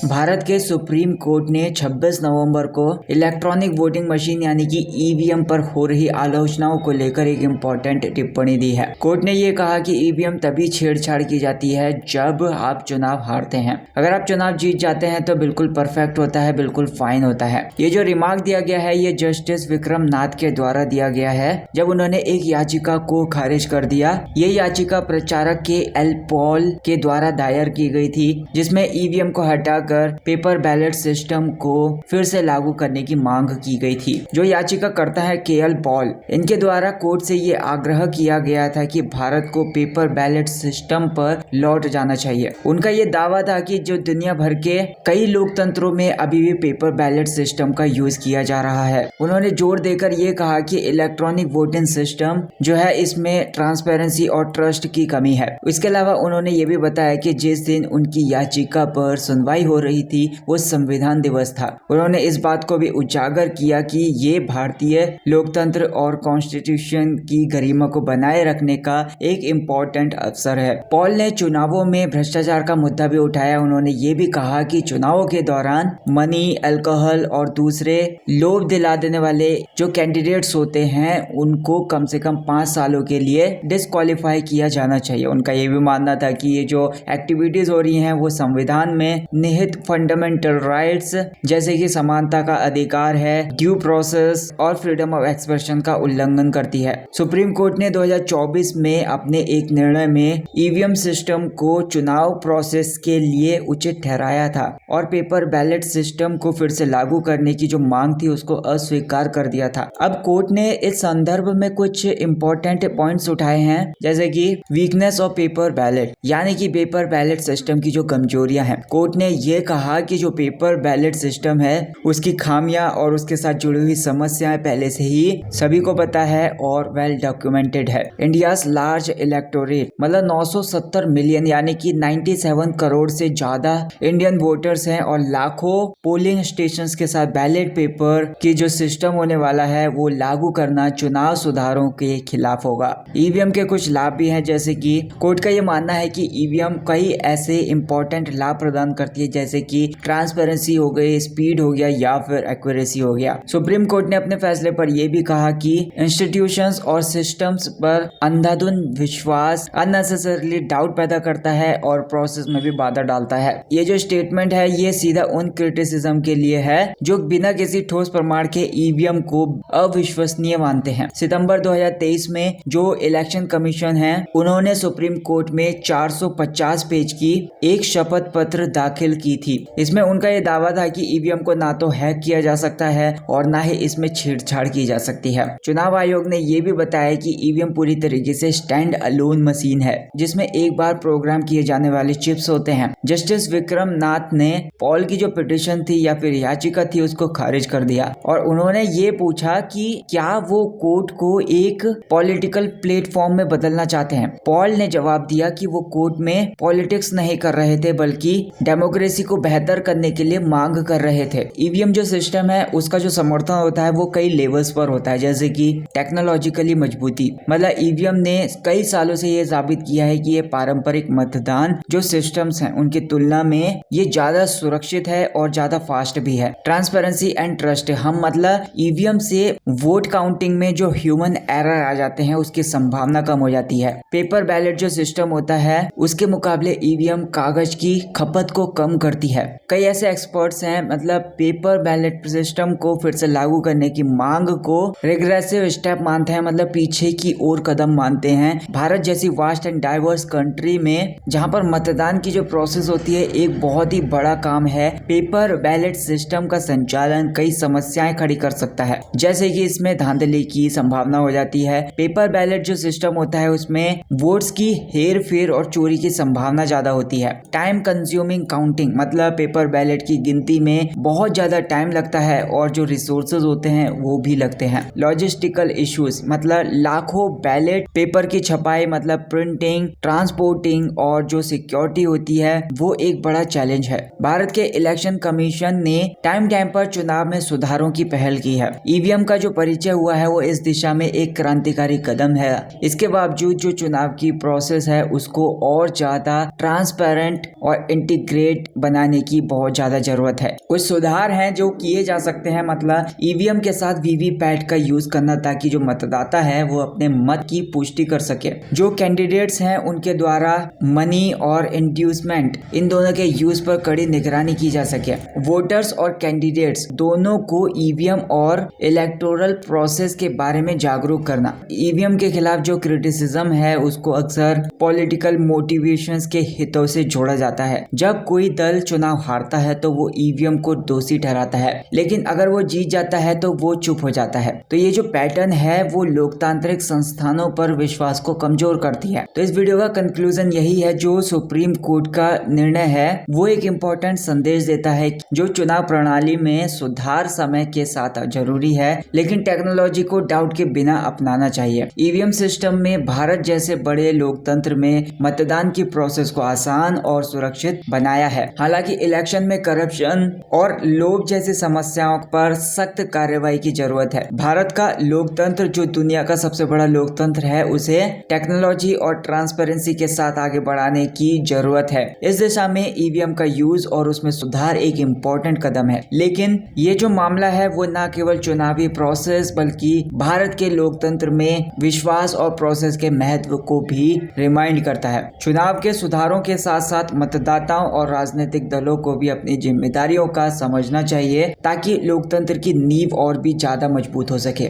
भारत के supreme court ने 26 नवंबर को इलेक्ट्रॉनिक वोटिंग मशीन यानी कि ईवीएम पर हो रही आलोचनाओं को लेकर एक इम्पोर्टेंट टिप्पणी दी है। कोर्ट ने ये कहा कि ईवीएम तभी छेड़छाड़ की जाती है जब आप चुनाव हारते हैं। अगर आप चुनाव जीत जाते हैं तो बिल्कुल परफेक्ट होता है, बिल्कुल फाइन होता है। ये जो रिमार्क दिया गया है ये जस्टिस विक्रम नाथ के द्वारा दिया गया है जब उन्होंने एक याचिका को खारिज कर दिया। ये याचिका प्रचारक के एल पॉल के द्वारा दायर की गई थी जिसमें ईवीएम को हटाकर पेपर बैलेट सिस्टम को फिर से लागू करने की मांग की गई थी। जो याचिका करता है के एल पॉल, इनके द्वारा कोर्ट से ये आग्रह किया गया था कि भारत को पेपर बैलेट सिस्टम पर लौट जाना चाहिए। उनका ये दावा था कि जो दुनिया भर के कई लोकतंत्रों में अभी भी पेपर बैलेट सिस्टम का यूज किया जा रहा है। उन्होंने जोर देकर ये कहा कि इलेक्ट्रॉनिक वोटिंग सिस्टम जो है इसमें ट्रांसपेरेंसी और ट्रस्ट की कमी है। इसके अलावा उन्होंने ये भी बताया कि जिस दिन उनकी याचिका पर सुनवाई हो रही थी वो संविधान दिवस था। उन्होंने इस बात को भी उजागर किया कि ये भारतीय लोकतंत्र और कॉन्स्टिट्यूशन की गरिमा को बनाए रखने का एक इम्पोर्टेंट अवसर है। पॉल ने चुनावों में भ्रष्टाचार का मुद्दा भी उठाया। उन्होंने ये भी कहा कि चुनावों के दौरान मनी, अल्कोहल और दूसरे लोभ दिला देने वाले जो कैंडिडेट्स होते हैं उनको कम से कम 5 सालों के लिए डिस्क्वालीफाई किया जाना चाहिए। उनका ये भी मानना था कि ये जो एक्टिविटीज हो रही हैं वो संविधान में निहित फंडामेंटल राइट्स जैसे कि समानता का अधिकार है, ड्यू प्रोसेस और फ्रीडम ऑफ एक्सप्रेशन का उल्लंघन करती है। सुप्रीम कोर्ट ने 2024 में अपने एक निर्णय में ईवीएम सिस्टम को चुनाव प्रोसेस के लिए उचित ठहराया था और पेपर बैलेट सिस्टम को फिर से लागू करने की जो मांग थी उसको अस्वीकार कर दिया था। अब कोर्ट ने इस संदर्भ में कुछ इंपॉर्टेंट पॉइंट्स उठाए हैं जैसे कि वीकनेस ऑफ पेपर बैलेट यानी कि पेपर बैलेट सिस्टम की जो कमजोरियां हैं। कोर्ट ने ये कहा कि जो पेपर बैलेट सिस्टम है उसकी खामियां और उसके साथ जुड़ी हुई समस्याएं पहले से ही सभी को पता है और वेल डॉक्यूमेंटेड है। इंडियाज लार्ज इलेक्टोरेट मतलब 970 मिलियन यानी कि 97 करोड़ से ज्यादा इंडियन वोटर्स हैं और लाखों पोलिंग स्टेशंस के साथ बैलेट पेपर की जो सिस्टम होने वाला है वो लागू करना चुनाव सुधारों के खिलाफ होगा। ईवीएम के कुछ लाभ भी हैं जैसे कि कोर्ट का ये मानना है कि ईवीएम कई ऐसे इंपॉर्टेंट लाभ प्रदान करती है जैसे कि ट्रांसपेरेंसी हो गई, स्पीड हो गया या फिर एक्यूरेसी हो गया। सुप्रीम कोर्ट ने अपने फैसले पर यह भी कहा कि इंस्टीट्यूशंस और सिस्टम्स पर अंधाधुंध विश्वास अननेसेसरली डाउट पैदा करता है और प्रोसेस में भी बाधा डालता है। ये जो स्टेटमेंट है ये सीधा उन क्रिटिसिज्म के लिए है जो बिना किसी ठोस प्रमाण के ईवीएम को अविश्वसनीय मानते हैं। सितंबर 2023 में जो इलेक्शन कमीशन है उन्होंने सुप्रीम कोर्ट में 450 पेज की एक शपथ पत्र दाखिल की थी। इसमें उनका यह दावा था कि ईवीएम को ना तो हैक किया जा सकता है और ना ही इसमें छेड़छाड़ की जा सकती है। चुनाव आयोग ने यह भी बताया कि ईवीएम पूरी तरीके से स्टैंड अलोन मशीन है जिसमें एक बार प्रोग्राम किए जाने वाले चिप्स होते हैं। जस्टिस विक्रम नाथ ने पॉल की जो पिटीशन थी या फिर याचिका थी उसको खारिज कर दिया और उन्होंने ये पूछा कि क्या वो कोर्ट को एक पॉलिटिकल प्लेटफॉर्म में बदलना चाहते हैं। पॉल ने जवाब दिया कि वो कोर्ट में पॉलिटिक्स नहीं कर रहे थे बल्कि डेमोक्रेसी को बेहतर करने के लिए मांग कर रहे थे। ईवीएम जो सिस्टम है उसका जो समर्थन होता है वो कई लेवल्स पर होता है जैसे कि टेक्नोलॉजिकली मजबूती मतलब ईवीएम ने कई सालों से ये साबित किया है कि ये पारंपरिक मतदान जो सिस्टम्स हैं उनकी तुलना में ये ज्यादा सुरक्षित है और ज्यादा फास्ट भी है। ट्रांसपेरेंसी एंड ट्रस्ट हम मतलब ईवीएम से वोट काउंटिंग में जो ह्यूमन एरर आ जाते हैं उसकी संभावना कम हो जाती है। पेपर बैलेट जो सिस्टम होता है उसके मुकाबले ईवीएम कागज की खपत को कम करती है। कई ऐसे एक्सपर्ट्स हैं मतलब पेपर बैलेट सिस्टम को फिर से लागू करने की मांग को रिग्रेसिव स्टेप मानते हैं मतलब पीछे की ओर कदम मानते हैं। भारत जैसी वास्ट एंड डाइवर्स कंट्री में जहां पर मतदान की जो प्रोसेस होती है एक बहुत ही बड़ा काम है। पेपर बैलेट सिस्टम का संचालन कई समस्याएं खड़ी कर सकता है जैसे कि इसमें धांधली की संभावना हो जाती है। पेपर बैलेट जो सिस्टम होता है उसमें वोट्स की हेर फेर और चोरी की संभावना ज्यादा होती है। टाइम कंज्यूमिंग काउंटिंग मतलब पेपर बैलेट की गिनती में बहुत ज्यादा टाइम लगता है और जो रिसोर्सेज होते हैं वो भी लगते हैं। लॉजिस्टिकल इश्यूज मतलब लाखों बैलेट पेपर की छपाई मतलब प्रिंटिंग, ट्रांसपोर्टिंग और जो सिक्योरिटी होती है वो एक बड़ा चैलेंज है। भारत के इलेक्शन कमीशन ने टाइम पर चुनाव में सुधारों की पहल की है। ईवीएम का जो परिचय हुआ है वो इस दिशा में एक क्रांतिकारी कदम है। इसके बावजूद जो चुनाव की प्रोसेस है उसको और ज्यादा ट्रांसपेरेंट और इंटीग्रेट बनाने की बहुत ज्यादा जरूरत है। कुछ सुधार हैं जो किए जा सकते हैं, मतलब ईवीएम के साथ वीवीपैट का यूज करना ताकि जो मतदाता है वो अपने मत की पुष्टि कर सके। जो कैंडिडेट्स हैं उनके द्वारा मनी और इंड्यूसमेंट इन दोनों के यूज पर कड़ी निगरानी की जा सके। वोटर्स और कैंडिडेट्स दोनों को ईवीएम और इलेक्टोरल प्रोसेस के बारे में जागरूक करना। ईवीएम के खिलाफ जो क्रिटिसिज्म है उसको अक्सर पॉलिटिकल मोटिवेशंस के हितों से जोड़ा जाता है। जब कोई दल चुनाव हारता है तो वो ईवीएम को दोषी ठहराता है, लेकिन अगर वो जीत जाता है तो वो चुप हो जाता है। तो ये जो पैटर्न है वो लोकतांत्रिक संस्थानों पर विश्वास को कमजोर करती है। तो इस वीडियो का कंक्लूजन यही है, जो सुप्रीम कोर्ट का निर्णय है वो एक इम्पोर्टेंट संदेश देता है जो चुनाव प्रणाली में सुधार समय के साथ जरूरी है, लेकिन टेक्नोलॉजी को डाउट के बिना अपनाना चाहिए। ईवीएम सिस्टम में भारत जैसे बड़े लोकतंत्र में मतदान की प्रोसेस को आसान और सुरक्षित बनाया है। हालांकि इलेक्शन में करप्शन और लोभ जैसी समस्याओं पर सख्त कार्रवाई की जरूरत है। भारत का लोकतंत्र जो दुनिया का सबसे बड़ा लोकतंत्र है उसे टेक्नोलॉजी और ट्रांसपेरेंसी के साथ आगे बढ़ाने की जरूरत है। इस दिशा में ईवीएम का यूज और उसमें सुधार एक इम्पोर्टेंट कदम है, लेकिन ये जो मामला है वो न केवल चुनावी प्रोसेस बल्कि भारत के लोकतंत्र में विश्वास और प्रोसेस के महत्व को भी रिमाइंड करता है। चुनाव के सुधारों के साथ साथ मतदाताओं और राजनीतिक दलों को भी अपनी जिम्मेदारियों का समझना चाहिए ताकि लोकतंत्र की नींव और भी ज्यादा मजबूत हो सके।